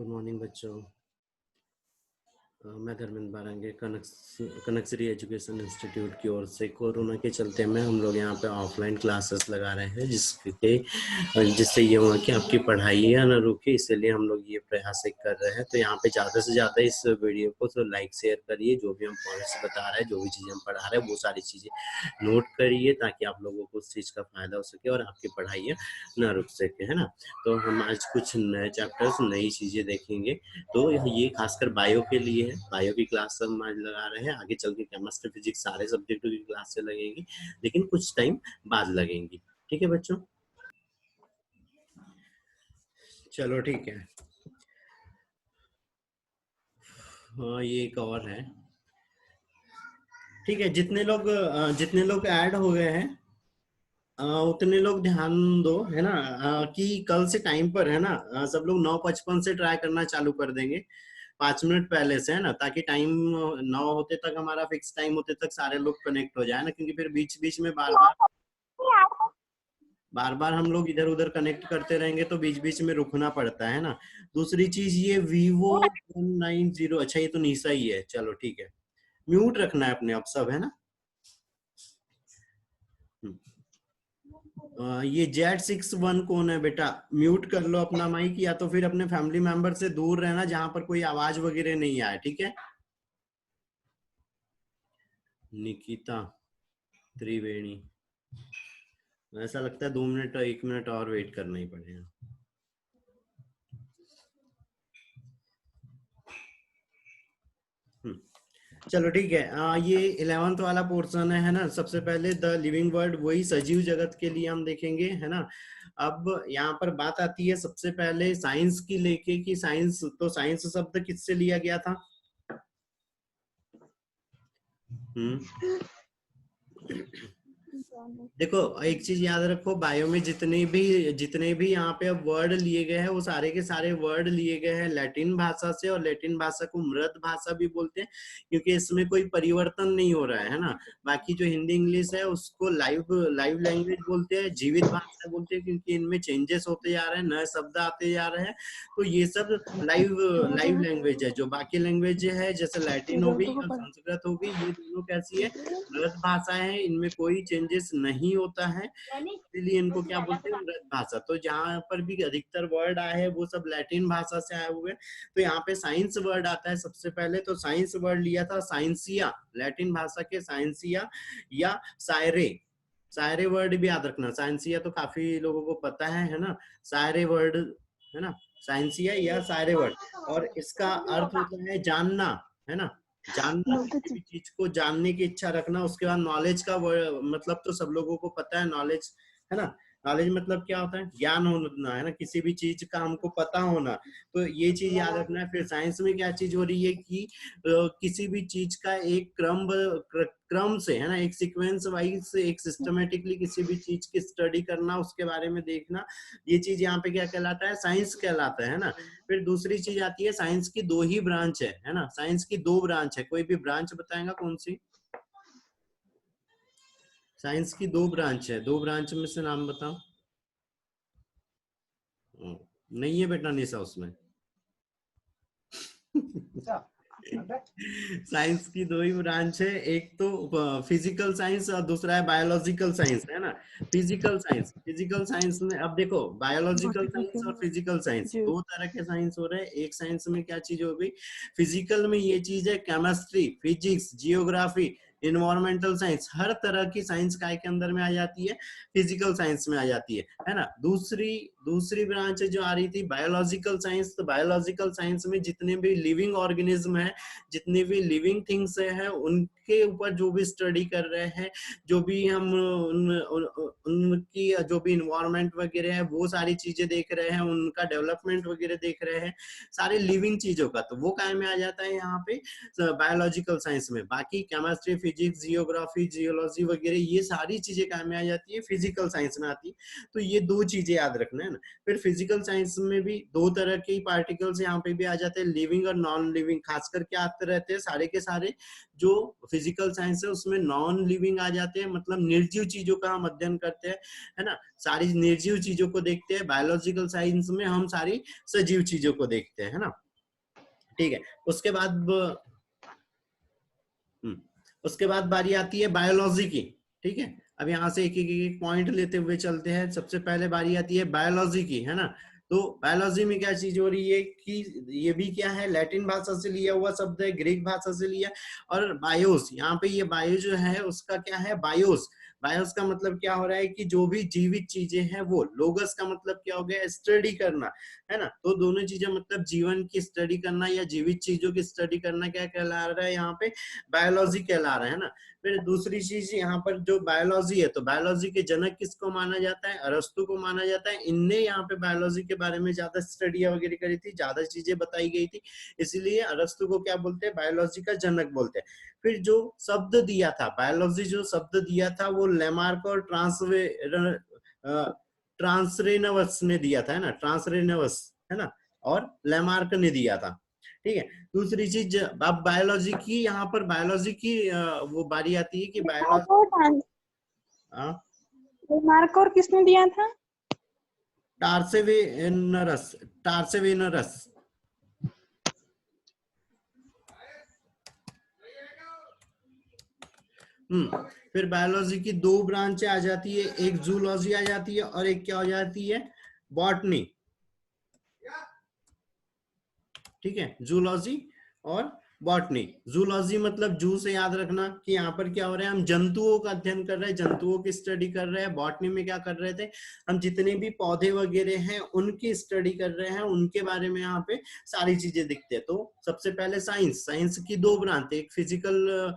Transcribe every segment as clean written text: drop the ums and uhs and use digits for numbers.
Good morning बच्चों। मैं धर्मेंद्र बारंगे कनक Shri education institute की ओर से कोरोना के चलते में हम लोग यहाँ पे ऑफलाइन क्लासेस लगा रहे हैं जिससे ये हुआ कि आपकी पढ़ाई या ना रुके, इसलिए हम लोग ये प्रयास कर रहे हैं। तो यहाँ पे ज़्यादा से ज़्यादा इस वीडियो को तो लाइक शेयर करिए, जो भी हम पॉइंट्स बता रहे हैं, जो भी चीज़ें हम पढ़ा रहे हैं वो सारी चीज़ें नोट करिए ताकि आप लोगों को उस चीज़ का फायदा हो सके और आपकी पढ़ाई ना रुक सके, है ना। तो हम आज कुछ नए चैप्टर्स, नई चीज़ें देखेंगे। तो ये खासकर बायो के लिए है। बायो की क्लास हम आज लगा रहे हैं, आगे चल के केमिस्ट्री फिजिक्स सारे सब्जेक्टों की क्लास से लगेंगी, लेकिन कुछ टाइम बाद लगेंगी। ठीक है बच्चों, चलो ठीक है। हाँ, ये एक और है। ठीक है, जितने लोग ऐड हो गए हैं उतने लोग ध्यान दो, है ना। कि कल से टाइम पर, है ना, सब लोग 9:55 से ट्राई करना चालू कर देंगे, 5 मिनट पहले से, है ना, ताकि टाइम 9 होते तक, हमारा फिक्स टाइम होते तक सारे लोग कनेक्ट हो जाए ना, क्योंकि फिर बीच बीच में बार बार हम लोग इधर उधर कनेक्ट करते रहेंगे तो बीच बीच में रुकना पड़ता है ना। दूसरी चीज, ये Vivo 190, अच्छा ये तो निशा ही है, चलो ठीक है। म्यूट रखना है अपने आप सब, है ना। ये Z61 कौन है बेटा? म्यूट कर लो अपना माइक, या तो फिर अपने फैमिली मेंबर से दूर रहना जहां पर कोई आवाज वगैरह नहीं आए, ठीक है। निकिता त्रिवेणी, ऐसा लगता है 2 मिनट 1 मिनट और वेट करना ही पड़ेगा। चलो ठीक है। ये 11th वाला पोर्शन है ना। सबसे पहले द लिविंग वर्ल्ड, वही सजीव जगत के लिए हम देखेंगे, है ना। अब यहाँ पर बात आती है सबसे पहले साइंस की लेके, कि साइंस, तो साइंस शब्द किससे लिया गया था? देखो, एक चीज याद रखो, बायो में जितने भी यहाँ पे अब वर्ड लिए गए हैं, वो सारे के सारे वर्ड लिए गए हैं लैटिन भाषा से, और लैटिन भाषा को मृत भाषा भी बोलते हैं, क्योंकि इसमें कोई परिवर्तन नहीं हो रहा है ना। बाकी जो हिंदी इंग्लिश है उसको लाइव लाइव लैंग्वेज बोलते हैं, जीवित भाषा बोलते हैं, क्योंकि इनमें चेंजेस होते जा रहे हैं, नए शब्द आते जा रहे हैं। तो ये सब लाइव लाइव लैंग्वेज है। जो बाकी लैंग्वेज है, जैसे लैटिन हो गई और संस्कृत हो गई, ये दोनों कैसी है? मृत भाषा है, इनमें कोई चेंजेस नहीं होता है, इसलिए इनको क्या बोलते हैं? मृत भाषा। तो जहां पर भी अधिकतर वर्ड आए हैं वो सब लैटिन भाषा से आए हुए हैं। तो यहाँ पे साइंस वर्ड आता है सबसे पहले, तो साइंस वर्ड लिया था साइंसिया, लैटिन भाषा के साइंसिया या सायरे। सायरे वर्ड भी याद रखना, साइंसिया तो काफी लोगों को पता है ना। सायरे वर्ड, है ना, साइंसिया या सायरे वर्ड, और इसका अर्थ होता है जानना, है ना। जानना, किसी भी चीज को जानने की इच्छा रखना। उसके बाद नॉलेज का मतलब तो सब लोगों को पता है, नॉलेज, है ना। नॉलेज मतलब क्या होता है? ज्ञान होना, है ना, किसी भी चीज का हमको पता होना। तो ये चीज याद रखना है। फिर साइंस में क्या चीज हो रही है कि किसी भी चीज का एक क्रम से, है ना, एक सीक्वेंस वाइज से, एक सिस्टमेटिकली किसी भी चीज की स्टडी करना, उसके बारे में देखना, ये चीज यहाँ पे क्या कहलाता है? साइंस कहलाता है ना। फिर दूसरी चीज आती है, साइंस की 2 ही ब्रांच है ना। साइंस की 2 ब्रांच है, कोई भी ब्रांच बताएगा कौन सी? साइंस की 2 ब्रांच है, 2 ब्रांच में से नाम बताओ। नहीं है बेटा निशा उसमें। साइंस की 2 ही ब्रांच है, एक तो फिजिकल साइंस और दूसरा है बायोलॉजिकल साइंस, है ना। फिजिकल साइंस में अब देखो, बायोलॉजिकल साइंस और फिजिकल साइंस 2 तरह के साइंस हो रहे हैं। एक साइंस में क्या चीज हो गई? फिजिकल में ये चीज है chemistry, physics, geography, environmental science, हर तरह की साइंस काय के अंदर में आ जाती है? फिजिकल साइंस में आ जाती है ना। दूसरी दूसरी ब्रांच जो आ रही थी बायोलॉजिकल साइंस, तो बायोलॉजिकल साइंस में जितने भी लिविंग ऑर्गेनिज्म है, जितनी भी लिविंग थिंग्स है, उनके ऊपर जो भी स्टडी कर रहे हैं, जो भी हम उनकी जो भी इन्वायरमेंट वगैरह है, वो सारी चीजें देख रहे हैं, उनका डेवलपमेंट वगैरह देख रहे हैं, सारे लिविंग चीजों का। तो वो काय में आ जाता है यहाँ पे? बायोलॉजिकल साइंस में। बाकी केमिस्ट्री, फिजिक्स, जियोग्राफी, जियोलॉजी वगैरह ये सारी चीजें काम में आ जाती है, फिजिकल साइंस में आती है। तो ये दो चीजें याद रखना है ना। फिर फिजिकल साइंस में भी दो तरह के पार्टिकल्स यहाँ पे भी आ जाते हैं, लिविंग और नॉन लिविंग, खासकर के आते रहते हैं सारे के सारे। जो फिजिकल साइंस है उसमें नॉन लिविंग आ जाते हैं, मतलब निर्जीव चीजों का हम अध्ययन करते हैं, है ना, सारी निर्जीव चीजों को देखते हैं। बायोलॉजिकल साइंस में हम सारी सजीव चीजों को देखते हैं, है ना। ठीक है, उसके बाद उसके बाद बारी आती है बायोलॉजी की। ठीक है, अब यहाँ से एक एक पॉइंट लेते हुए चलते हैं। सबसे पहले बारी आती है बायोलॉजी की, है ना। तो बायोलॉजी में क्या चीज हो रही है कि ये भी क्या है, लैटिन भाषा से लिया हुआ शब्द है, ग्रीक भाषा से लिया। और बायोस, यहाँ पे ये बायो जो है उसका क्या है, बायोस। बायोस का मतलब क्या हो रहा है कि जो भी जीवित चीजें हैं वो, लोगस का मतलब क्या हो गया, स्टडी करना, है ना। तो दोनों चीजें मतलब जीवन की स्टडी करना या जीवित चीजों की स्टडी करना क्या कहला रहा है यहाँ पे, बायोलॉजी कहला रहा है ना। फिर दूसरी चीज यहाँ पर जो बायोलॉजी है, तो बायोलॉजी के जनक किसको माना जाता है, अरस्तु को माना जाता है। इनने यहाँ पे बायोलॉजी के बारे में ज्यादा स्टडियां वगैरह करी थी, ज्यादा चीजें बताई गई थी, इसलिए अरस्तु को क्या बोलते हैं, बायोलॉजी का जनक बोलते हैं। फिर जो शब्द दिया था, बायोलॉजी जो शब्द दिया था वो लेमार्क और ट्रांसरेनवस ने दिया था, है ना, ट्रांसरेनवस, है ना, और लेमार्क ने दिया था। ठीक है, दूसरी चीज अब बायोलॉजी की, यहाँ पर बायोलॉजी की वो बारी आती है कि बायोलॉजी, मार्क और किसने दिया था, टार्सेवेनरस, टार्सेवेनरस। फिर बायोलॉजी की दो ब्रांचें आ जाती है, एक जूलॉजी आ जाती है और एक क्या हो जाती है, बॉटनी। ठीक है, जूलॉजी और बॉटनी। जूलॉजी मतलब जू से याद रखना कि यहाँ पर क्या हो रहा है, हम जंतुओं का अध्ययन कर रहे हैं, जंतुओं की स्टडी कर रहे हैं। बॉटनी में क्या कर रहे थे, हम जितने भी पौधे वगैरह हैं उनकी स्टडी कर रहे हैं, उनके बारे में यहाँ पे सारी चीजें दिखते हैं। तो सबसे पहले साइंस, साइंस की दो ब्रांच, एक फिजिकल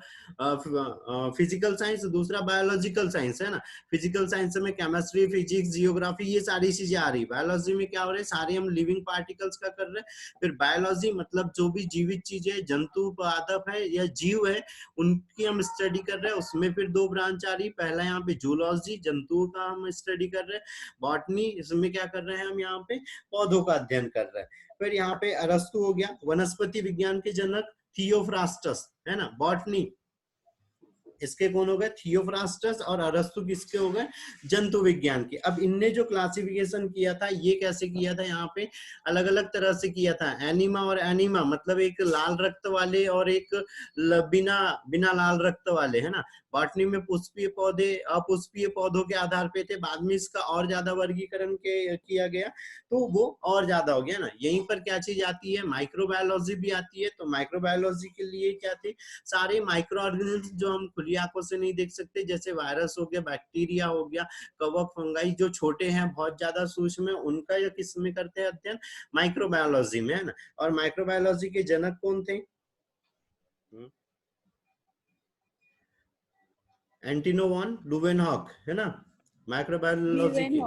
साइंस, दूसरा बायोलॉजिकल साइंस, है ना। फिजिकल साइंस में केमिस्ट्री, फिजिक्स, जियोग्राफी ये सारी चीजें आ रही। बायोलॉजी में क्या हो रहा है, सारे हम लिविंग पार्टिकल्स का कर रहे हैं। फिर बायोलॉजी मतलब जो भी जीवित चीजें, जंतु, पादप है या जीव है, उनकी हम स्टडी कर रहे हैं। उसमें फिर दो ब्रांच आ रही, पहला यहाँ पे जूलॉजी, जंतुओं का हम स्टडी कर रहे हैं। बॉटनी, इसमें क्या कर रहे हैं हम, यहाँ पे पौधों का अध्ययन कर रहे हैं। फिर यहाँ पे अरस्तु हो गया, वनस्पति विज्ञान के जनक, थियोफ्रास्टस, है ना। बॉटनी इसके कौन हो गए, थियोफ्रास्टस, और अरस्तु किसके हो गए, जंतु विज्ञान के। अब इनने जो क्लासिफिकेशन किया था ये कैसे किया था, यहाँ पे अलग अलग तरह से किया था। एनिमा और एनिमा मतलब एक लाल रक्त वाले और एक बिना बिना लाल रक्त वाले, है ना। बॉटनी में पुष्पीय पौधे, अपुष्पीय पौधों के आधार पे थे, बाद में इसका और ज्यादा वर्गीकरण किया गया, तो वो और ज्यादा हो गया ना। यहीं पर क्या चीज आती है, माइक्रोबायोलॉजी भी आती है। तो माइक्रोबायोलॉजी के लिए क्या थे, सारे माइक्रो ऑर्गेनिज्म जो हम खुली आंखों से नहीं देख सकते, जैसे वायरस हो गया, बैक्टीरिया हो गया, कवक, फंगाई, जो छोटे हैं, बहुत ज्यादा सूक्ष्म है, उनका या किस में करते हैं अध्ययन, माइक्रोबायोलॉजी में, है ना। और माइक्रोबायोलॉजी के जनक कौन थे, एंटिनो वॉन लुवेनहॉक, है ना, माइक्रोबायोलॉजी के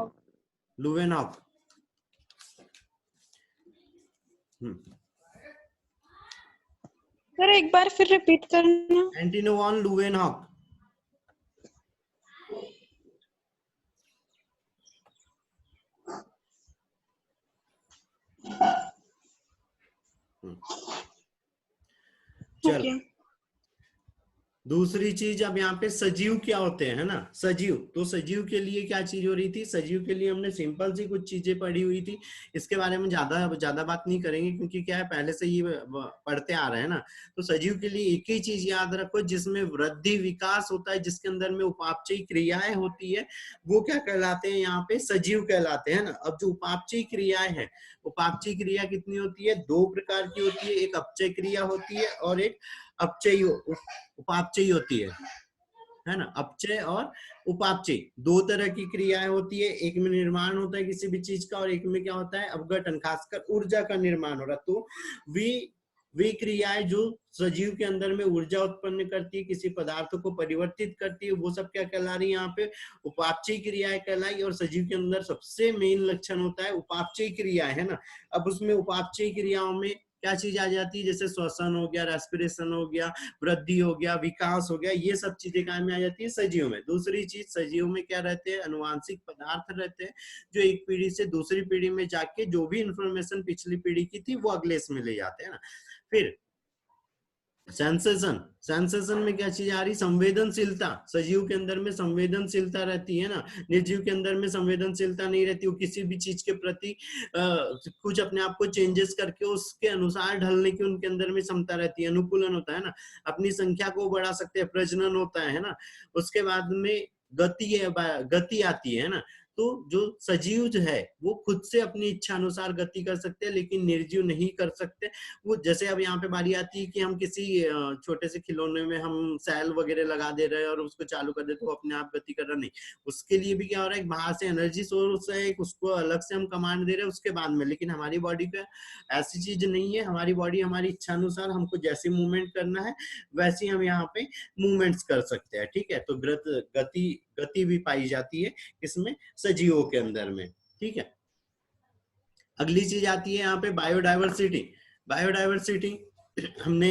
लुवेनहॉक। सर एक बार फिर रिपीट करना, एंटिनो वॉन लुवेनहॉक। चलो, दूसरी चीज अब यहाँ पे सजीव क्या होते हैं, है ना, सजीव। तो सजीव के लिए क्या चीज हो रही थी, सजीव के लिए हमने सिंपल सी कुछ चीजें पढ़ी हुई थी, इसके बारे में ज्यादा बात नहीं करेंगे क्योंकि क्या है, पहले से ही पढ़ते आ रहे हैं ना। तो सजीव के लिए एक ही चीज याद रखो, जिसमें वृद्धि विकास होता है, जिसके अंदर में उपापचयी क्रियाएं होती है, वो क्या कहलाते हैं, यहाँ पे सजीव कहलाते हैं ना। अब जो उपापचयी क्रियाएं हैं, उपापचयी क्रिया कितनी होती है, दो प्रकार की होती है, एक अपचय क्रिया होती है और एक अपचयी उपापचयी होती है ना। अपचय और उपापचय दो तरह की क्रियाएं होती है, एक में निर्माण होता है किसी भी चीज का और एक में क्या होता है, अपघटन, खासकर ऊर्जा का निर्माण हो रहा। तो वे क्रियाएं जो सजीव के अंदर में ऊर्जा उत्पन्न करती है, किसी पदार्थ को परिवर्तित करती है, वो सब क्या कहला रही है, यहाँ पे उपापचयी क्रियाएं कहलाई। और सजीव के अंदर सबसे मेन लक्षण होता है उपापचयी क्रिया, है ना। अब उसमें उपापचयी क्रियाओं में क्या चीज आ जाती है, जैसे श्वसन हो गया, रेस्पिरेशन हो गया, वृद्धि हो गया, विकास हो गया, ये सब चीजें काम में आ जाती है सजीव में। दूसरी चीज सजीव में क्या रहते हैं, अनुवांशिक पदार्थ रहते हैं जो एक पीढ़ी से दूसरी पीढ़ी में जाके जो भी इंफॉर्मेशन पिछली पीढ़ी की थी वो अगले इसमें ले जाते हैं ना। फिर सेंसेशन, सेंसेशन में क्या चीज आ रही, संवेदनशीलता, सजीव के अंदर में संवेदनशीलता रहती है ना, निर्जीव के अंदर में संवेदनशीलता नहीं रहती, वो किसी भी चीज के प्रति कुछ अपने आप को चेंजेस करके उसके अनुसार ढलने की उनके अंदर में क्षमता रहती है, अनुकूलन होता है ना, अपनी संख्या को बढ़ा सकते हैं, प्रजनन होता है ना। उसके बाद में गति है, गति आती है ना। तो जो सजीव जो है वो खुद से अपनी इच्छा अनुसार गति कर सकते हैं, लेकिन निर्जीव नहीं कर सकते। वो जैसे अब यहाँ पे बारी आती है कि हम किसी छोटे से खिलौने में हम सेल वगैरह लगा दे रहे हैं और उसको चालू कर दे तो अपने आप गति कर रहा, नहीं, उसके लिए भी क्या हो रहा है, बाहर से एनर्जी सोर्स है, एक उसको अलग से हम कमांड दे रहे हैं उसके बाद में। लेकिन हमारी बॉडी का ऐसी चीज नहीं है, हमारी बॉडी हमारी इच्छा अनुसार हमको जैसे मूवमेंट करना है वैसे हम यहाँ पे मूवमेंट्स कर सकते हैं, ठीक है। तो गति गति भी पाई जाती है इसमें सजीवों के अंदर में, ठीक है। अगली चीज आती है यहाँ पे बायोडाइवर्सिटी। बायोडाइवर्सिटी हमने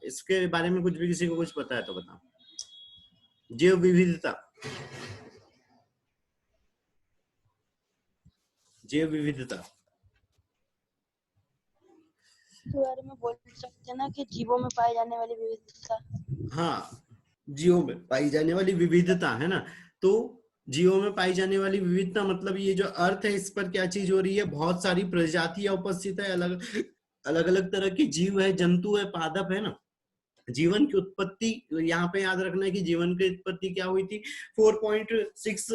इसके बारे में कुछ भी किसी को कुछ पता है तो बताओ। जैव विविधता, जैव विविधता के बारे में बोल सकते हैं ना कि जीवों में पाई जाने वाली विविधता। हाँ, जीवों में पाई जाने वाली विविधता है ना। तो जीवों में पाई जाने वाली विविधता मतलब ये जो अर्थ है इस पर क्या चीज हो रही है, बहुत सारी प्रजातियां उपस्थित है, अलग अलग अलग तरह के जीव है, जंतु है, पादप है ना। जीवन की उत्पत्ति यहाँ पे याद रखना है कि जीवन की उत्पत्ति क्या हुई थी, 4.6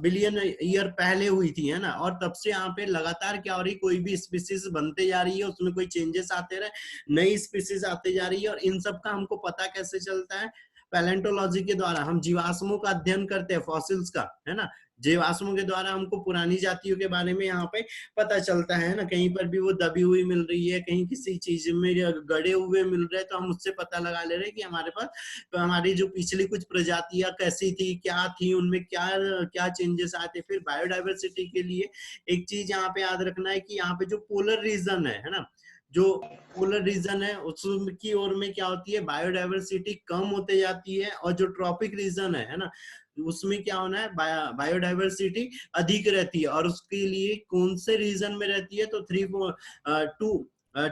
बिलियन ईयर पहले हुई थी, है ना। और तब से यहाँ पे लगातार क्या हो रही, कोई भी स्पीसीज बनते जा रही है, उसमें कोई चेंजेस आते रहे, नई स्पीसीज आते जा रही है। और इन सब का हमको पता कैसे चलता है, पैलेंटोलॉजी के द्वारा। हम जीवाश्मों का अध्ययन करते हैं, फॉसिल्स का, है ना। जीवाश्मों के द्वारा हमको पुरानी जातियों के बारे में यहाँ पे पता चलता है ना। कहीं पर भी वो दबी हुई मिल रही है, कहीं किसी चीज में गड़े हुए मिल रहे हैं, तो हम उससे पता लगा ले रहे हैं कि हमारे पास तो हमारी जो पिछली कुछ प्रजातियां कैसी थी, क्या थी, उनमें क्या क्या चेंजेस आए थे। फिर बायोडाइवर्सिटी के लिए एक चीज यहाँ पे याद रखना है कि यहाँ पे जो पोलर रीजन है ना, जो पोलर रीजन है उसकी ओर में क्या होती है, बायोडाइवर्सिटी कम होते जाती है। और जो ट्रॉपिक रीजन है ना, उसमें क्या होना है, बायोडाइवर्सिटी अधिक रहती है। और उसके लिए कौन से रीजन में रहती है, तो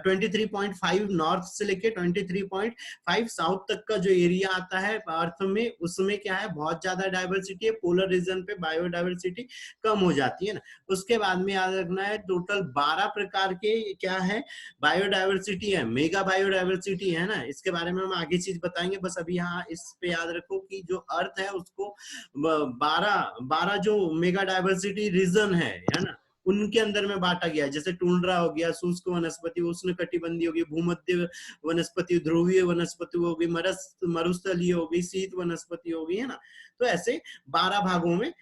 23.5 नॉर्थ से लेके 23.5 साउथ तक का जो एरिया आता है अर्थ में, उसमें क्या है, बहुत ज्यादा डाइवर्सिटी है। पोलर रीजन पे बायोडाइवर्सिटी कम हो जाती है ना। उसके बाद में याद रखना है टोटल 12 प्रकार के क्या है, बायोडाइवर्सिटी है, मेगा बायोडाइवर्सिटी है ना। इसके बारे में हम आगे चीज बताएंगे, बस अभी यहाँ इस पे याद रखो कि जो अर्थ है उसको 12 जो मेगा डाइवर्सिटी रीजन है ना, उनके अंदर में बांटा गया है। जैसे टुंड्रा हो गया, शुष्क वनस्पति, उष्ण कटिबंधीय होगी, भूमध्य वनस्पति, ध्रुवीय वनस्पति होगी, मरुस्थलीय होगी, शीत वनस्पति होगी, है ना। तो ऐसे 12 भागों में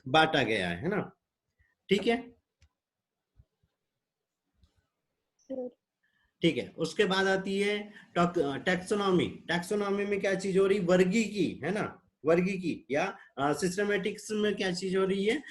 बांटा गया है ना, ठीक है। ठीक है, उसके बाद आती है टैक्सोनॉमी। टैक्सोनॉमी में क्या चीज हो रही, वर्गीकी, है ना। वर्गीकी या सिस्टमेटिक्स में क्या चीज हो रही है,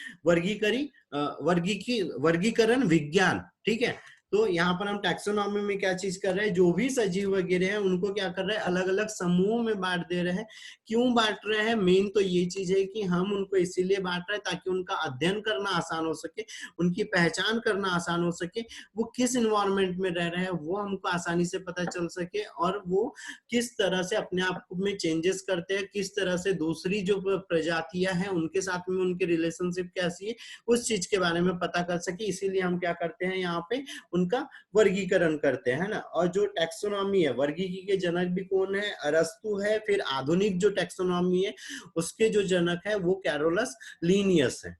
वर्गीकरण विज्ञान, ठीक है। तो यहाँ पर हम टैक्सोनॉमी में क्या चीज कर रहे हैं, जो भी सजीव वगैरह है उनको क्या कर रहे हैं, अलग अलग समूहों में बांट दे रहे हैं। क्यों बांट रहे हैं, मेन तो ये चीज है कि हम उनको इसीलिए बांट रहे हैं ताकि उनका अध्ययन करना आसान हो सके, उनकी पहचान करना आसान हो सके, वो किस इन्वायरमेंट में रह रहे हैं वो हमको आसानी से पता चल सके, और वो किस तरह से अपने आप में चेंजेस करते हैं, किस तरह से दूसरी जो प्रजातियां हैं उनके साथ में उनकी रिलेशनशिप कैसी है, उस चीज के बारे में पता कर सके। इसीलिए हम क्या करते हैं, यहाँ पे उनका वर्गीकरण करते हैं ना। और जो टैक्सोनॉमी है, वर्गीकी के जनक भी कौन है, अरस्तु है। फिर आधुनिक जो टैक्सोनॉमी है उसके जो जनक है वो कैरोलस लीनियस है,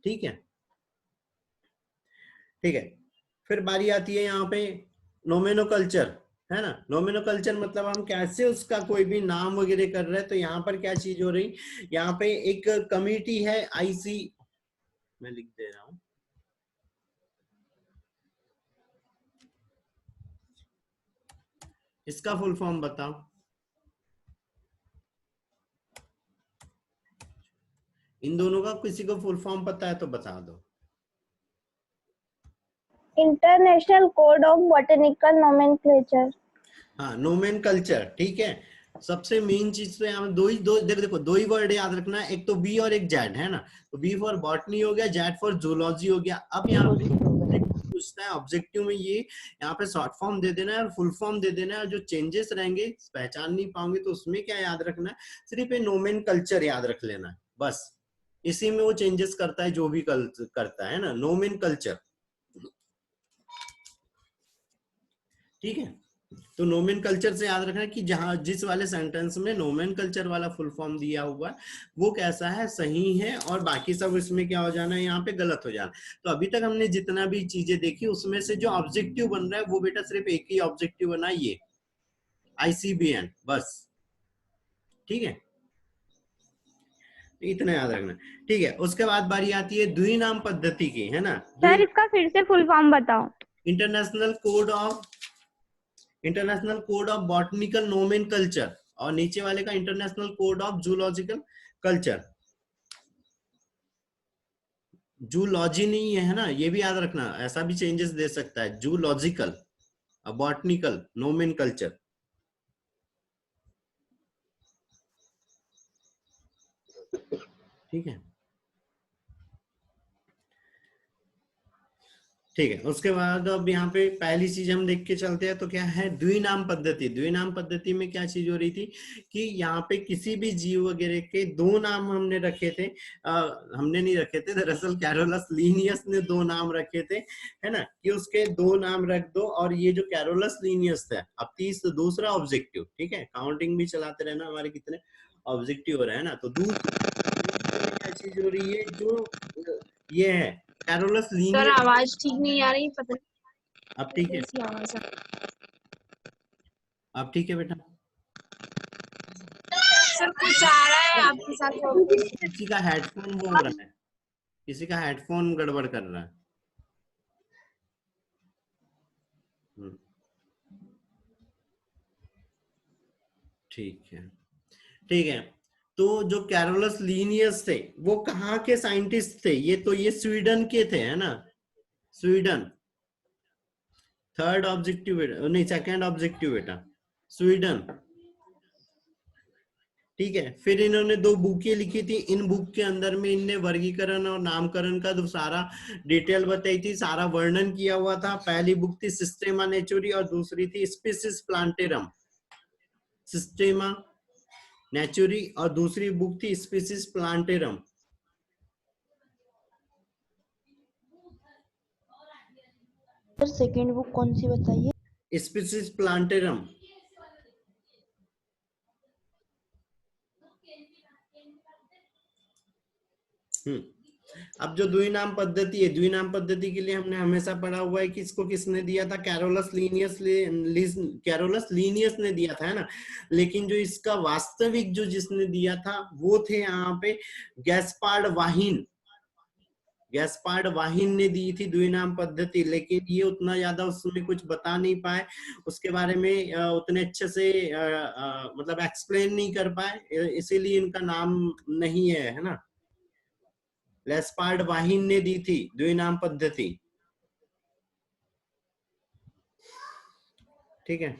ठीक है। ठीक है, फिर बारी आती है यहाँ पे नोमेनोकल्चर, है ना। नोमेनोकल्चर मतलब हम कैसे उसका कोई भी नाम वगैरह कर रहे हैं। तो यहाँ पर क्या चीज हो रही, यहाँ पे एक कमिटी है आईसी, मैं लिख दे रहा हूं, इसका फुल फॉर्म बताओ। इन दोनों का किसी को फुल फॉर्म पता है तो बता दो। International code of botanical nomenclature. हाँ, नोमेनकल्चर, ठीक है। सबसे मेन चीज तो यहाँ देखो दो ही वर्ड याद रखना है, एक तो बी और एक जेड, है ना। तो बी फॉर बॉटनी हो गया, जेड फॉर जूलॉजी हो गया। अब यहाँ पे पूछता है ऑब्जेक्टिव में, ये यहाँ पे शॉर्ट फॉर्म दे देना है और फुल फॉर्म दे देना है। जो चेंजेस रहेंगे पहचान नहीं पाओगे तो उसमें क्या याद रखना है, सिर्फ ये नोमेनकल्चर याद रख लेना है बस। इसी में वो चेंजेस करता है जो भी करता है ना, नोमेनकल्चर, ठीक है। तो नोमेनकल्चर से याद रखना है कि जहां जिस वाले सेंटेंस में नोमेनकल्चर वाला फुल फॉर्म दिया हुआ है वो कैसा है, सही है, और बाकी सब इसमें क्या हो जाना है, यहाँ पे गलत हो जाना। तो अभी तक हमने जितना भी चीजें देखी उसमें से जो ऑब्जेक्टिव बन रहा है वो बेटा सिर्फ एक ही ऑब्जेक्टिव बना, ये ICBN बस, ठीक है। इतना याद रखना, ठीक है। उसके बाद बारी आती है द्विनाम पद्धति की, है ना। सर इसका फिर से फुल फॉर्म बताओ। International code of botanical nomenclature, और नीचे वाले का international code of zoological culture. Zoology नहीं है ना, ये भी याद रखना, ऐसा भी चेंजेस दे सकता है, जूलॉजिकल बॉटनिकल नोमेनकल्चर, ठीक है। ठीक है, उसके बाद अब यहाँ पे पहली चीज हम देख के चलते हैं, तो क्या है द्विनाम पद्धति। द्विनाम पद्धति में क्या चीज हो रही थी कि यहाँ पे किसी भी जीव वगैरह के दो नाम हमने रखे थे, हमने नहीं रखे थे दरअसल, कैरोलस लीनियस ने दो नाम रखे थे, है ना, कि उसके दो नाम रख दो। और ये जो कैरोलस लीनियस था, अब दूसरा ऑब्जेक्टिव, ठीक है, काउंटिंग भी चलाते रहना हमारे कितने ऑब्जेक्टिव हो रहे हैं ना। तो दूसरी क्या चीज हो रही है, जो ये है कैरोलस सर लीनियस। आवाज ठीक नहीं आ रही, पता अब ठीक है, कैसी आवाज है। अब ठीक है बेटा। सर कुछ आ रहा है आपके साथ तो। किसी का हेडफोन बोल रहा है, किसी का हेडफोन गड़बड़ कर रहा है। ठीक है, ठीक है। तो जो कैरोलस लीनियस थे वो कहाँ के साइंटिस्ट थे, ये स्वीडन के थे, है ना, स्वीडन। थर्ड ऑब्जेक्टिव बेटा, नहीं सेकंड ऑब्जेक्टिव बेटा, स्वीडन, ठीक है। फिर इन्होंने दो बुकें लिखी थी, इन बुक के अंदर में इनने वर्गीकरण और नामकरण का तो सारा डिटेल बताई थी, सारा वर्णन किया हुआ था। पहली बुक थी सिस्टेमा नेचुरी और दूसरी थी स्पीसीज प्लांटेरम, सिस्टेमा नेचुरी और दूसरी बुक थी species plantarum. Sir second book कौन सी बताइए? Species plantarum. अब जो द्विनाम पद्धति है, द्विनाम पद्धति के लिए हमने हमेशा पढ़ा हुआ है कि इसको किसने दिया था, कैरोलस लीनियस ने दिया था, है ना। लेकिन जो इसका वास्तविक जो जिसने दिया था वो थे यहाँ पे गैस्पार्ड वाहिन ने दी थी द्विनाम पद्धति। लेकिन ये उतना ज्यादा उसमें कुछ बता नहीं पाए, उसके बारे में उतने अच्छे से मतलब एक्सप्लेन नहीं कर पाए, इसीलिए इनका नाम नहीं है ना। गैस्पार्ड वाहिन ने दी थी द्विनाम पद्धति, ठीक है,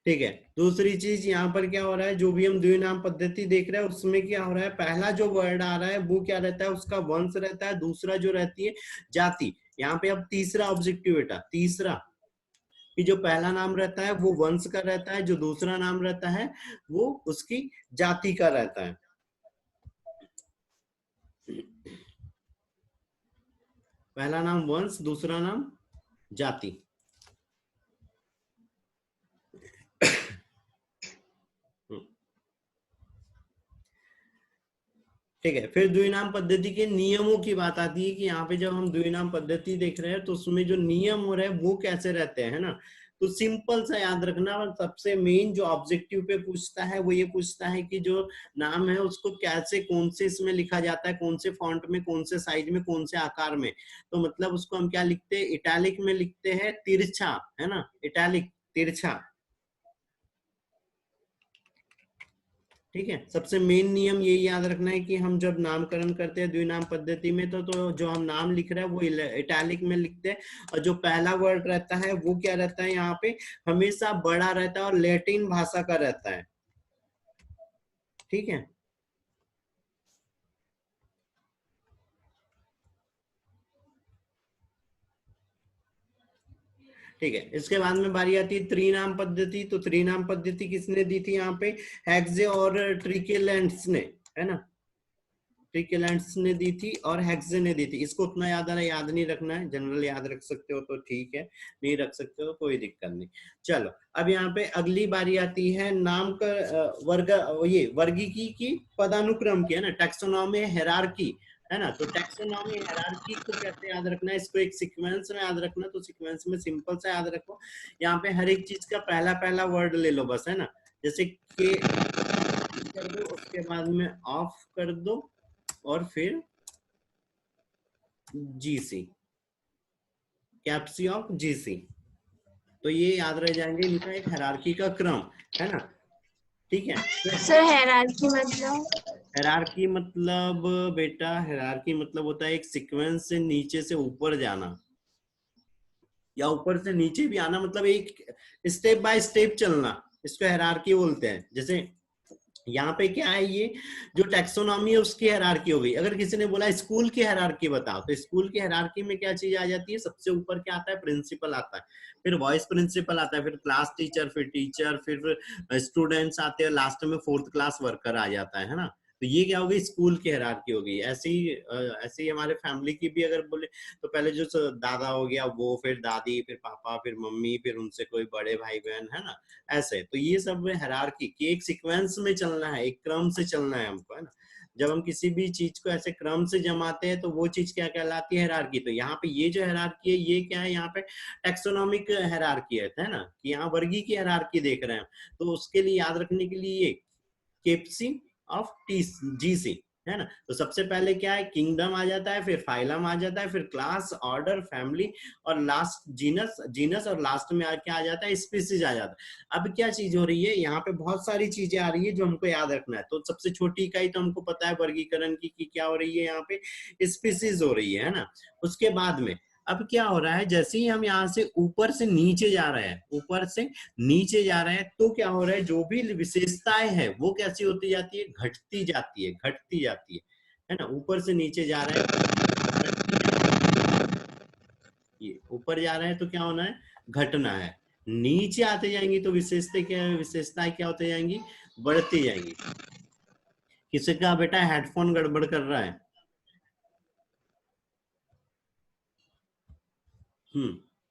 ठीक है। दूसरी चीज यहाँ पर क्या हो रहा है, जो भी हम द्विनाम पद्धति देख रहे हैं उसमें क्या हो रहा है, पहला जो वर्ड आ रहा है वो क्या रहता है, उसका वंश रहता है, दूसरा जो रहती है जाति। यहाँ पे अब तीसरा ऑब्जेक्टिव बेटा, तीसरा कि जो पहला नाम रहता है वो वंश का रहता है, जो दूसरा नाम रहता है वो उसकी जाति का रहता है। पहला नाम वंश, दूसरा नाम जाति, ठीक है। फिर द्विनाम पद्धति के नियमों की बात आती है कि यहाँ पे जब हम द्विनाम पद्धति देख रहे हैं तो उसमें जो नियम हो रहे हैं वो कैसे रहते हैं, है ना। तो सिंपल सा याद रखना, सबसे मेन जो ऑब्जेक्टिव पे पूछता है वो ये पूछता है कि जो नाम है उसको कैसे, कौन से इसमें लिखा जाता है, कौन से फॉन्ट में, कौन से साइज में, कौन से आकार में। तो मतलब उसको हम क्या लिखते हैं, इटैलिक में लिखते हैं, तिरछा, है ना, इटैलिक तिरछा, ठीक है, सबसे मेन नियम ये याद रखना है कि हम जब नामकरण करते हैं द्विनाम पद्धति में तो जो हम नाम लिख रहे हैं वो इटैलिक में लिखते हैं, और जो पहला वर्ड रहता है वो क्या रहता है यहाँ पे, हमेशा बड़ा रहता है और लैटिन भाषा का रहता है। ठीक है, ठीक है। इसके बाद में बारी आती है त्रिनाम पद्धति। तो त्रिनाम पद्धति किसने दी थी यहाँ पे, हेक्जे और ट्रिकेलेंट्स ने, है ना, ट्रिकेलेंट्स ने दी थी और हेक्जे ने दी थी। इसको उतना याद नहीं रखना है, जनरल याद रख सकते हो तो ठीक है, नहीं रख सकते हो कोई दिक्कत नहीं। चलो अब यहाँ पे अगली बारी आती है नाम का वर्ग, ये वर्गीकी की पदानुक्रम की, है ना, टैक्सोनॉमी हायरार्की, है ना। तो टैक्सोनॉमी हायरार्की को कैसे याद रखना है, इसको एक सीक्वेंस में याद रखना। तो सीक्वेंस में सिंपल सा याद रखो, यहाँ पे हर एक चीज का पहला पहला वर्ड ले लो बस, है ना। जैसे के कर दो, उसके बाद में ऑफ कर दो, और फिर जीसी, कैप्सी ऑफ जीसी। तो ये याद रह जाएंगे, इनका एक हायरार्की का क्रम, है ना। ठीक है, सर हायरार्की मतलब? हायरार्की मतलब बेटा, हायरार्की मतलब होता है एक सीक्वेंस से नीचे से ऊपर जाना, या ऊपर से नीचे भी आना, मतलब एक स्टेप बाय स्टेप चलना, इसको हायरार्की बोलते हैं। जैसे यहाँ पे क्या है, ये जो टैक्सोनॉमी है उसकी हायरार्की हो गई। अगर किसी ने बोला स्कूल की हायरार्की बताओ, तो स्कूल की हायरार्की में क्या चीज आ जाती है, सबसे ऊपर क्या आता है, प्रिंसिपल आता है, फिर वाइस प्रिंसिपल आता है, फिर क्लास टीचर, फिर टीचर, फिर स्टूडेंट्स आते हैं, लास्ट में 4th क्लास वर्कर आ जाता है ना। तो ये क्या हो गई, स्कूल की हायरार्की हो गई। ऐसे ही हमारे फैमिली की भी अगर बोले तो पहले जो दादा हो गया वो, फिर दादी, फिर पापा, फिर मम्मी, फिर उनसे कोई बड़े भाई बहन, है ना, ऐसे। तो ये सब हायरार्की की एक सीक्वेंस में चलना है, एक क्रम से चलना है हमको, है ना। जब हम किसी भी चीज को ऐसे क्रम से जमाते हैं तो वो चीज क्या कहलाती है, हायरार्की। तो यहाँ पे ये जो हायरार्की है ये क्या है, यहाँ पे टैक्सोनॉमिक हायरार्की है ना, कि यहाँ वर्गी की हायरार्की देख रहे हैं। तो उसके लिए याद रखने के लिए ये केप्सी ऑफ जीसी, है ना। तो सबसे पहले क्या है, किंगडम आ जाता है, फिर फाइलम आ जाता है, फिर क्लास, ऑर्डर, फैमिली, और लास्ट जीनस, जीनस, और लास्ट में क्या आ जाता है, स्पीसीज आ जाता है। अब क्या चीज हो रही है, यहाँ पे बहुत सारी चीजें आ रही है जो हमको याद रखना है। तो सबसे छोटी इकाई तो हमको पता है वर्गीकरण की क्या हो रही है, यहाँ पे स्पीसीज हो रही है ना। उसके बाद में अब क्या हो रहा है, जैसे ही हम यहाँ से ऊपर से नीचे जा रहे हैं, ऊपर से नीचे जा रहे हैं, तो क्या हो रहा है, जो भी विशेषताएं हैं वो कैसी होती जाती है, घटती जाती है, घटती जाती है ना। ऊपर से नीचे जा रहे हैं, ये ऊपर जा रहे हैं तो क्या होना है, घटना है। नीचे आते जाएंगी तो विशेषताएं क्या होती जाएंगी, बढ़ती जाएंगी। किसी का बेटा हेडफोन गड़बड़ कर रहा है।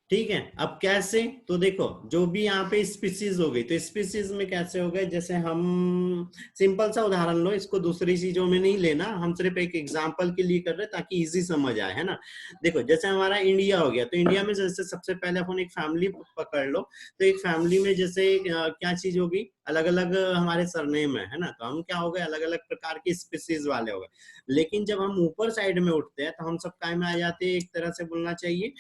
ठीक है। अब कैसे, तो देखो जो भी यहाँ पे स्पीसीज हो गई, तो स्पीसीज में कैसे हो गए, जैसे हम सिंपल सा उदाहरण लो, इसको दूसरी चीजों में नहीं लेना, हम सिर्फ एक एग्जांपल के लिए कर रहे हैं ताकि इजी समझ आए, है ना। देखो जैसे हमारा इंडिया हो गया, तो इंडिया में जैसे सबसे पहले अपन एक फैमिली पकड़ लो, तो एक फैमिली में जैसे क्या चीज होगी, अलग अलग हमारे सरनेम है ना। तो हम क्या हो गए, अलग अलग प्रकार की स्पीसीज वाले हो गए। लेकिन जब हम ऊपर साइड में उठते हैं तो हम सब काय में आ जाते हैं, एक तरह से बोलना चाहिए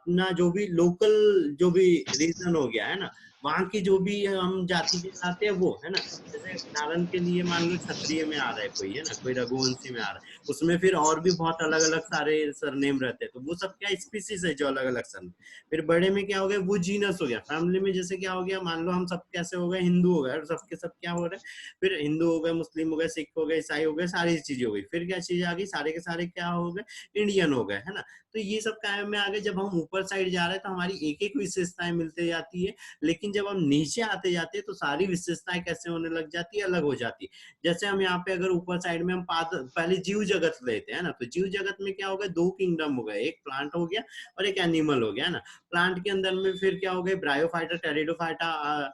अपना जो भी लोकल, जो भी रीजन हो गया, है ना, वहां की जो भी हम जाति के आते हैं वो, है ना। जैसे उदाहरण के लिए मान लो क्षत्रिय में आ रहा है कोई, है ना, कोई रघुवंशी में आ रहा है, उसमें फिर और भी बहुत अलग अलग सारे सरनेम रहते हैं, तो वो सब क्या स्पीसीज है जो अलग अलग सरनेम। फिर बड़े में क्या हो गया, वो जीनस हो गया। फैमिली में जैसे क्या हो गया, मान लो हम सब कैसे हो गए, हिंदू हो गए, और सबके सब क्या हो रहे हैं, फिर हिंदू हो गए, मुस्लिम हो गए, सिख हो गए, ईसाई हो गए, सारी चीजें हो गई। फिर क्या चीज आ गई, सारे के सारे क्या हो गए, इंडियन हो गए, है ना। तो ये सब कायम में आ गए। जब हम ऊपर साइड जा रहे हैं तो हमारी एक एक विशेषताएं मिलते जाती है, लेकिन जब हम नीचे आते जाते हैं तो सारी विशेषताएं कैसे होने लग जाती है, अलग हो जाती है। जैसे हम यहाँ पे अगर ऊपर साइड में हम पहले जीव जगत लेते हैं ना, तो जीव जगत में क्या हो गया, 2 किंगडम हो गए, एक प्लांट हो गया और एक एनिमल हो गया, है ना। प्लांट के अंदर में फिर क्या हो गए, ब्रायोफाइटा, टेरिडोफाइटा,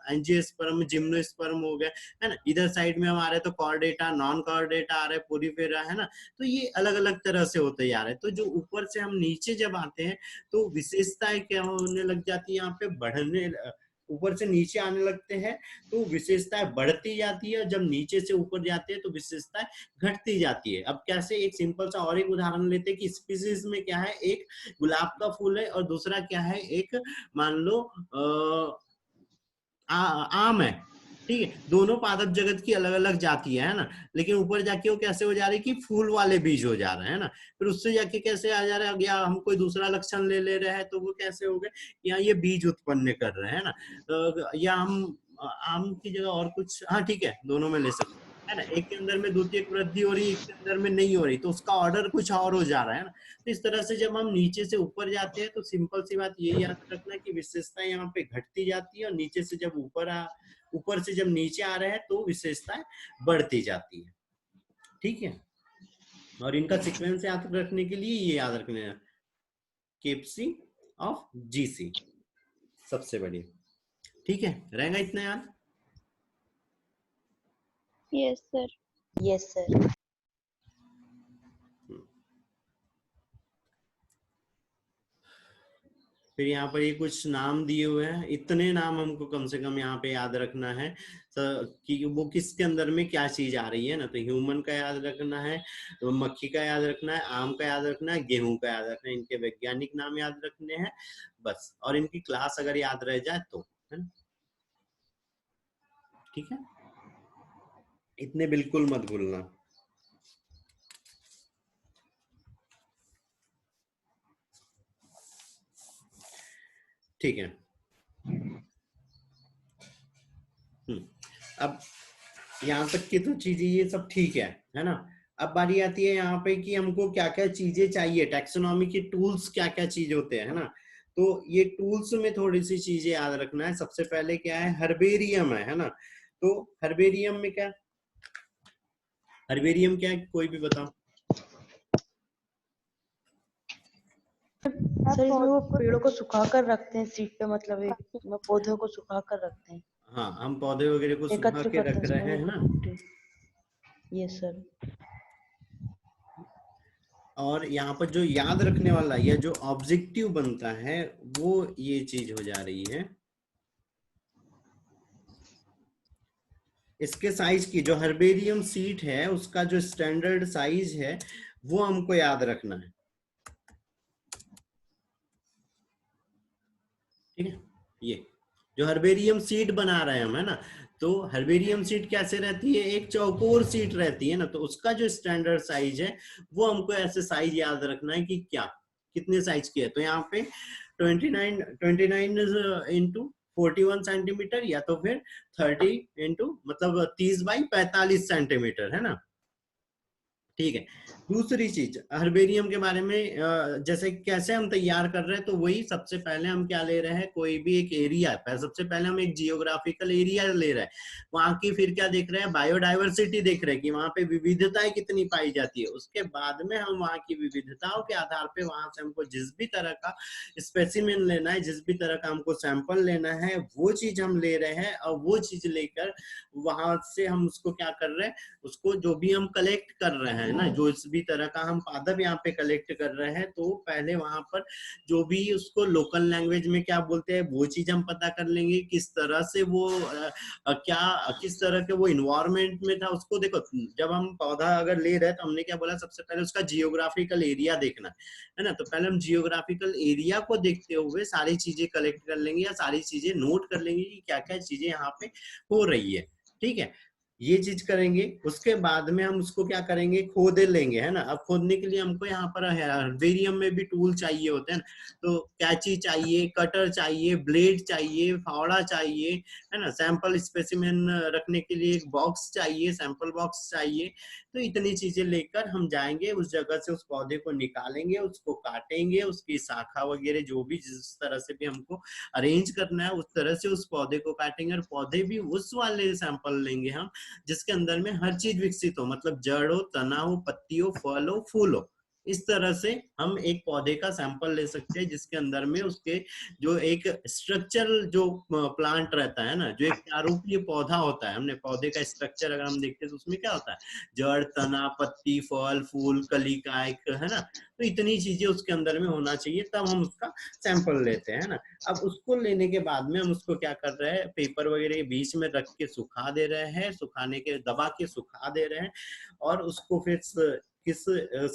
एंजियोस्पर्म, जिम्नोस्पर्म हो गए, है ना। इधर साइड में हमारे तो कॉर्डेटा, नॉन कॉर्डेटा आ रहा है, पोरीफेरा, है ना। तो ये अलग अलग तरह से होते जा रहे हैं। तो जो ऊपर से हम नीचे जब आते हैं तो विशेषताएं क्या होने लग जाती है, यहाँ पे बढ़ने, ऊपर से नीचे आने लगते हैं तो विशेषताएं बढ़ती जाती है, जब नीचे से ऊपर जाते हैं तो विशेषताएं घटती जाती है। अब कैसे, एक सिंपल सा और एक उदाहरण लेते हैं कि स्पीसीज में क्या है, एक गुलाब का फूल है और दूसरा क्या है, एक मान लो आम है। ठीक है, दोनों पादप जगत की अलग अलग जाति है ना, लेकिन ऊपर जाके वो कैसे हो जा रही कि फूल वाले बीज हो जा रहे हैं ना, फिर उससे जाके कैसे आ जा रहा है, या हम कोई दूसरा लक्षण ले ले रहे हैं तो वो कैसे हो गए, या ये बीज उत्पन्न कर रहे हैं ना, या हम आम की जगह और कुछ, हाँ ठीक है, दोनों में ले सकते है ना, एक के अंदर में द्वितीयक वृद्धि हो रही है, एक के अंदर में नहीं हो रही, तो उसका ऑर्डर कुछ और हो जा रहा है ना। तो इस तरह से जब हम नीचे से ऊपर जाते हैं तो सिंपल सी बात ये याद रखना कि विशेषता यहाँ पे घटती जाती है, और नीचे से जब ऊपर से जब नीचे आ रहे हैं तो विशेषताएं बढ़ती जाती है। ठीक है, और इनका सीक्वेंस याद रखने के लिए ये याद रखना है, केपसी ऑफ जीसी सबसे बढ़िया। ठीक है, रहेगा इतना याद। Yes sir. Yes sir. फिर यहाँ पर ये कुछ नाम दिए हुए हैं, इतने नाम हमको कम से कम यहाँ पे याद रखना है कि वो किसके अंदर में क्या चीज आ रही है ना। तो ह्यूमन का याद रखना है, तो मक्खी का याद रखना है, आम का याद रखना है, गेहूं का याद रखना है, इनके वैज्ञानिक नाम याद रखने हैं बस, और इनकी क्लास अगर याद रह जाए तो, है ना। ठीक है, इतने बिल्कुल मत भूलना। ठीक है, अब यहाँ तक की तो चीजें ये सब ठीक है ना। अब बारी आती है यहाँ पे कि हमको क्या क्या चीजें चाहिए, टैक्सोनॉमी के टूल्स क्या क्या चीज होते हैं, है ना। तो ये टूल्स में थोड़ी सी चीजें याद रखना है। सबसे पहले क्या है, हर्बेरियम है ना। तो हर्बेरियम में क्या, हर्बेरियम क्या है, कोई भी बताओ। सर इसमें वो पेड़ों को सुखा कर रखते हैं सीट पे, मतलब एक पौधों को सुखा कर रखते हैं। हाँ, हम पौधे वगैरह को सुखा के रख रहे हैं ना। Yes sir. और यहाँ पर जो याद रखने वाला या जो ऑब्जेक्टिव बनता है वो ये चीज हो जा रही है, इसके साइज की, जो हर्बेरियम सीट है उसका जो स्टैंडर्ड साइज है वो हमको याद रखना है। ठीक है, ये जो हर्बेरियम सीट बना रहे हैं हम, है ना। तो हर्बेरियम सीट कैसे रहती है, एक चौकोर सीट रहती है ना, तो उसका जो स्टैंडर्ड साइज है वो हमको ऐसे साइज याद रखना है कि क्या कितने साइज की है। तो यहाँ पे 29 इंटू 41 सेंटीमीटर, या तो फिर 30 इंटू मतलब 30 बाई 45 सेंटीमीटर, है ना। ठीक है, दूसरी चीज हर्बेरियम के बारे में, जैसे कैसे हम तैयार कर रहे हैं, तो वही सबसे पहले हम क्या ले रहे हैं, कोई भी एक एरिया, सबसे पहले हम एक जियोग्राफिकल एरिया ले रहे हैं, वहां की फिर क्या देख रहे हैं, बायोडाइवर्सिटी देख रहे हैं कि वहां पे विविधताएं कितनी पाई जाती है। उसके बाद में हम वहां की विविधताओं के आधार पे वहां से हमको जिस भी तरह का स्पेसिमेन लेना है, जिस भी तरह का हमको सैंपल लेना है, वो चीज हम ले रहे हैं, और वो चीज लेकर वहां से हम उसको क्या कर रहे हैं, उसको जो भी हम कलेक्ट कर रहे हैं ना, जो इस भी तरह का हम पादप यहाँ पे कलेक्ट कर रहे हैं, तो पहले वहां पर जो भी उसको लोकल लैंग्वेज में क्या बोलते हैं वो चीज हम पता कर लेंगे, किस तरह से वो किस तरह के वो इन्वायरमेंट में था उसको। देखो, जब हम पौधा अगर ले रहे हैं तो हमने क्या बोला, सबसे पहले उसका जियोग्राफिकल एरिया देखना है ना। तो पहले हम जियोग्राफिकल एरिया को देखते हुए सारी चीजें कलेक्ट कर लेंगे, या सारी चीजें नोट कर लेंगे कि क्या क्या चीजें यहाँ पे हो रही है। ठीक है, ये चीज करेंगे। उसके बाद में हम उसको क्या करेंगे, खोद लेंगे, है ना। अब खोदने के लिए हमको यहाँ पर हर्बेरियम में भी टूल चाहिए होते हैं, तो कैंची चाहिए, कटर चाहिए, ब्लेड चाहिए, फावड़ा चाहिए, है ना। सैंपल स्पेसिमेन रखने के लिए एक बॉक्स चाहिए, सैंपल बॉक्स चाहिए। तो इतनी चीजें लेकर हम जाएंगे, उस जगह से उस पौधे को निकालेंगे, उसको काटेंगे, उसकी शाखा वगैरह जो भी जिस तरह से भी हमको अरेंज करना है उस तरह से उस पौधे को काटेंगे, और पौधे भी उस वाले सैंपल लेंगे हम जिसके अंदर में हर चीज विकसित हो, मतलब जड़ हो, तना हो, पत्ती हो, फल हो, फूल हो। इस तरह से हम एक पौधे का सैंपल ले सकते हैं जिसके अंदर में उसके जो एक स्ट्रक्चरल जो प्लांट रहता है ना, जो एक प्रारूपीय पौधा होता है, हमने पौधे का स्ट्रक्चर अगर हम देखते हैं तो उसमें क्या होता है, जड़, तना, पत्ती, फल, फूल, कलिका, एक, है ना। तो इतनी चीजें उसके अंदर में होना चाहिए, तब हम उसका सैंपल लेते हैं ना। अब उसको लेने के बाद में हम उसको क्या कर रहे हैं, पेपर वगैरह बीच में रख के सुखा दे रहे हैं, सुखाने के दबा के सुखा दे रहे हैं, और उसको फिर किस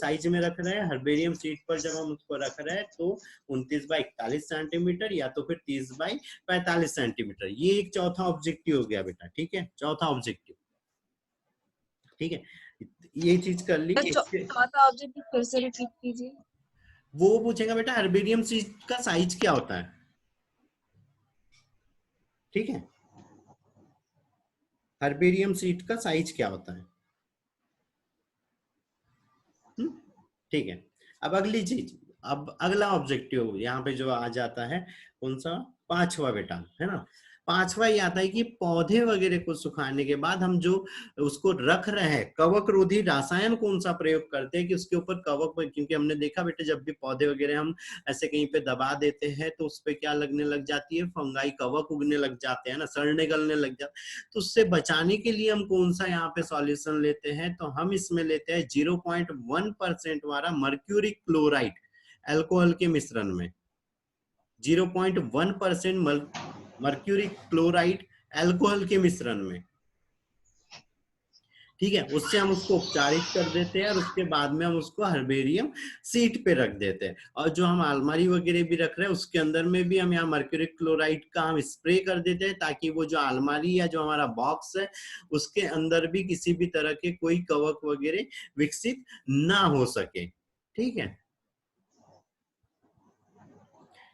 साइज में रख रहे हैं, हर्बेरियम सीट पर जब हम उसको रख रहे हैं तो 29 बाई 41 सेंटीमीटर या तो फिर 30 बाई 45 सेंटीमीटर। ये एक चौथा ऑब्जेक्टिव हो गया बेटा, ठीक है, चौथा ऑब्जेक्टिव, ठीक है, ये चीज कर ली। चौथा ऑब्जेक्टिव फिर से रिपीट कीजिए। वो पूछेगा बेटा हर्बेरियम सीट का साइज क्या होता है, ठीक है, हर्बेरियम सीट का साइज क्या होता है, ठीक है। अब अगली चीज, अब अगला ऑब्जेक्टिव यहाँ पे जो आ जाता है कौन सा, पांचवा बेटा, है ना। पांचवा ये आता है कि पौधे वगैरह को सुखाने के बाद हम जो उसको रख रहे हैं, कवक रोधी रसायन कौन सा प्रयोग करते हैं कि उसके ऊपर कवक, क्योंकि हमने देखा बेटे जब भी पौधे वगैरह हम ऐसे कहीं पे दबा देते हैं तो उस पर क्या लगने लग जाती है, फंगाई, कवक उगने लग जाते हैं ना, सड़ने गलने लग जाते। तो उससे बचाने के लिए हम कौन सा यहाँ पे सॉल्यूशन लेते हैं, तो हम इसमें लेते हैं 0.1% वाला मर्क्यूरी क्लोराइड अल्कोहल के मिश्रण में, 0.1% मर्क्यूरी क्लोराइड अल्कोहल के मिश्रण में, ठीक है। उससे हम उसको उपचारित कर देते हैं और उसके बाद में हम उसको हर्बेरियम सीट पे रख देते हैं। और जो हम अलमारी वगैरह भी रख रहे हैं उसके अंदर में भी हम यहाँ मर्क्यूरी क्लोराइड का हम स्प्रे कर देते हैं ताकि वो जो अलमारी या जो हमारा बॉक्स है उसके अंदर भी किसी भी तरह के कोई कवक वगैरह विकसित ना हो सके, ठीक है,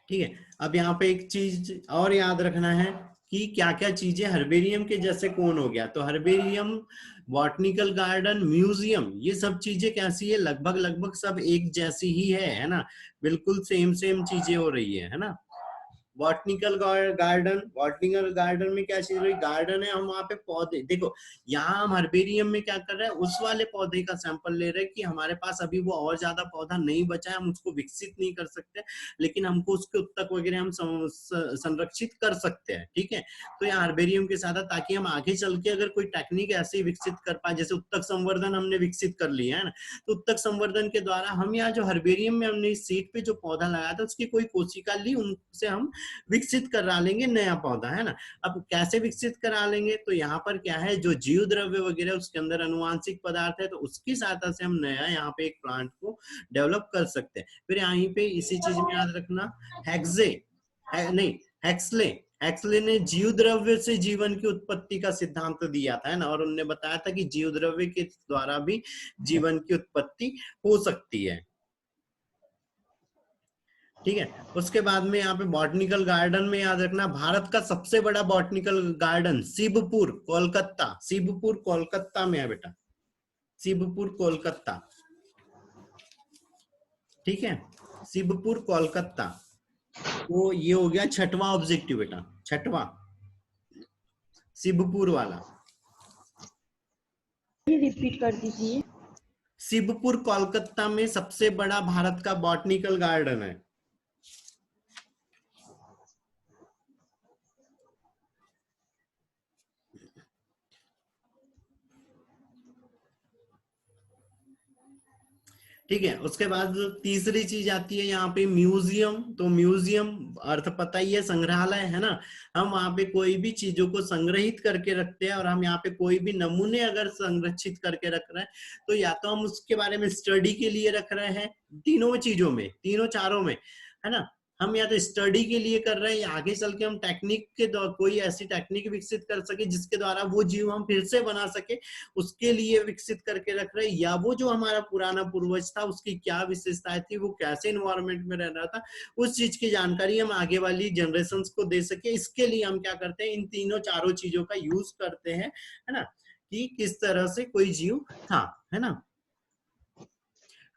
ठीक है। अब यहाँ पे एक चीज और याद रखना है कि क्या क्या चीजें हर्बेरियम के जैसे कौन हो गया, तो हर्बेरियम, बॉटनिकल गार्डन, म्यूजियम, ये सब चीजें कैसी है, लगभग लगभग सब एक जैसी ही है ना, बिल्कुल सेम सेम चीजें हो रही है ना। बॉटनिकल गार्डन में क्या चीज रही, गार्डन है, हम वहाँ पे पौधे, देखो यहाँ हम हर्बेरियम में क्या कर रहे हैं, उस वाले पौधे का सैंपल ले रहे हैं कि हमारे पास अभी वो और ज्यादा पौधा नहीं बचा है, हम उसको विकसित नहीं कर सकते, लेकिन हमको उसके उत्तक वगैरह हम संरक्षित कर सकते हैं, ठीक है। तो यहाँ हर्बेरियम के साथ, ताकि हम आगे चल के अगर कोई टेक्निक ऐसे विकसित कर पाए, जैसे उत्तक संवर्धन हमने विकसित कर लिया है ना, तो उत्तक संवर्धन के द्वारा हम यहाँ जो हर्बेरियम में हमने इस सीट पे जो पौधा लगाया था उसकी कोई कोशिका ली, उनसे हम विकसित करा लेंगे नया पौधा, है ना। अब कैसे विकसित करा लेंगे, तो यहाँ पर क्या है, जो जीव द्रव्य वगैरह उसके अंदर अनुवांशिक पदार्थ है, तो उसकी सहायता से हम नया यहाँ पे एक प्लांट को डेवलप कर सकते हैं। फिर यहीं पे इसी चीज में याद रखना, हेक्सले ने जीव द्रव्य से जीवन की उत्पत्ति का सिद्धांत दिया था, है ना, और उन्होंने बताया था कि जीव द्रव्य के द्वारा भी जीवन की उत्पत्ति हो सकती है, ठीक है। उसके बाद में यहाँ पे बॉटनिकल गार्डन में याद रखना, भारत का सबसे बड़ा बॉटनिकल गार्डन शिवपुर कोलकाता में है बेटा, शिवपुर कोलकाता, ठीक है, शिवपुर कोलकाता। तो ये हो गया छठवां ऑब्जेक्टिव बेटा, छठवां शिवपुर वाला, रिपीट कर दीजिए। शिवपुर कोलकाता में सबसे बड़ा भारत का बॉटनिकल गार्डन है, ठीक है। उसके बाद तीसरी चीज आती है यहाँ पे म्यूजियम, तो म्यूजियम अर्थ पता ही है, संग्रहालय, है ना। हम वहां पे कोई भी चीजों को संग्रहित करके रखते हैं, और हम यहाँ पे कोई भी नमूने अगर संरक्षित करके रख रहे हैं तो या तो हम उसके बारे में स्टडी के लिए रख रहे हैं, तीनों चीजों में, तीनों चारों में, है ना, हम या तो स्टडी के लिए कर रहे हैं, या आगे चल के हम टेक्निक के कोई ऐसी टेक्निक विकसित कर सके जिसके द्वारा वो जीव हम फिर से बना सके, उसके लिए विकसित करके रख रहे हैं, या वो जो हमारा पुराना पूर्वज था उसकी क्या विशेषताएं थी, वो कैसे इन्वायरमेंट में रह रहा था, उस चीज की जानकारी हम आगे वाली जनरेशंस को दे सके। इसके लिए हम क्या करते हैं, इन तीनों चारों चीजों का यूज करते हैं, है ना, कि किस तरह से कोई जीव था, है ना।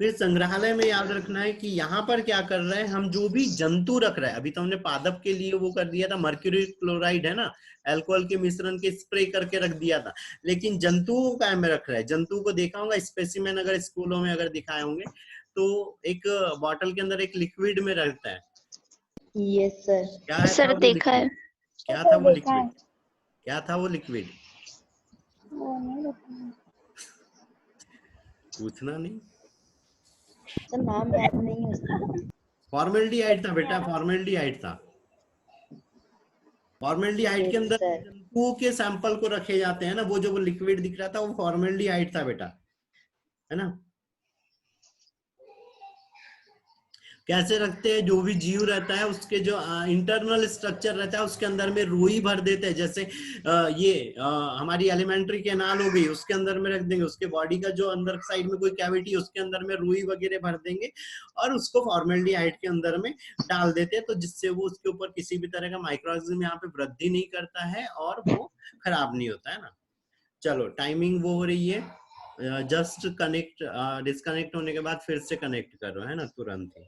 फिर संग्रहालय में याद रखना है कि यहाँ पर क्या कर रहे हैं, हम जो भी जंतु रख रहे हैं, अभी तो हमने पादप के लिए वो कर दिया था, मर्क्यूरी क्लोराइड, है ना, अल्कोहल के मिश्रण के स्प्रे करके रख दिया था, लेकिन जंतुओं को क्या में रख रहे हैं, जंतु को देखा होगा स्पेसिमेन, अगर स्कूलों में अगर दिखाए होंगे तो एक बॉटल के अंदर एक लिक्विड में रहता है। Yes sir. क्या है, सर देखा है। क्या था वो लिक्विड, क्या था वो लिक्विड, पूछना नहीं, सर नाम याद नहीं है उसका। फॉर्मेल्डिहाइड था बेटा, फॉर्मेल्डिहाइड था। फॉर्मेल्डिहाइड के अंदर जंतुओं के सैंपल को रखे जाते हैं ना, वो जो वो लिक्विड दिख रहा था वो फॉर्मेल्डिहाइड था बेटा, है ना। कैसे रखते हैं, जो भी जीव रहता है उसके जो इंटरनल स्ट्रक्चर रहता है उसके अंदर में रुई भर देते हैं। जैसे हमारी एलिमेंट्री कैनाल हो गई, उसके अंदर में रख देंगे, उसके बॉडी का जो अंदर साइड में कोई कैविटी उसके अंदर में रुई वगैरह भर देंगे और उसको फॉर्मेल्डिहाइड के अंदर में डाल देते हैं, तो जिससे वो उसके ऊपर किसी भी तरह का माइक्रोऑर्गेनिज्म यहाँ पे वृद्धि नहीं करता है और वो खराब नहीं होता है ना। चलो टाइमिंग वो हो रही है, जस्ट कनेक्ट, डिस्कनेक्ट होने के बाद फिर से कनेक्ट करो है ना तुरंत ही।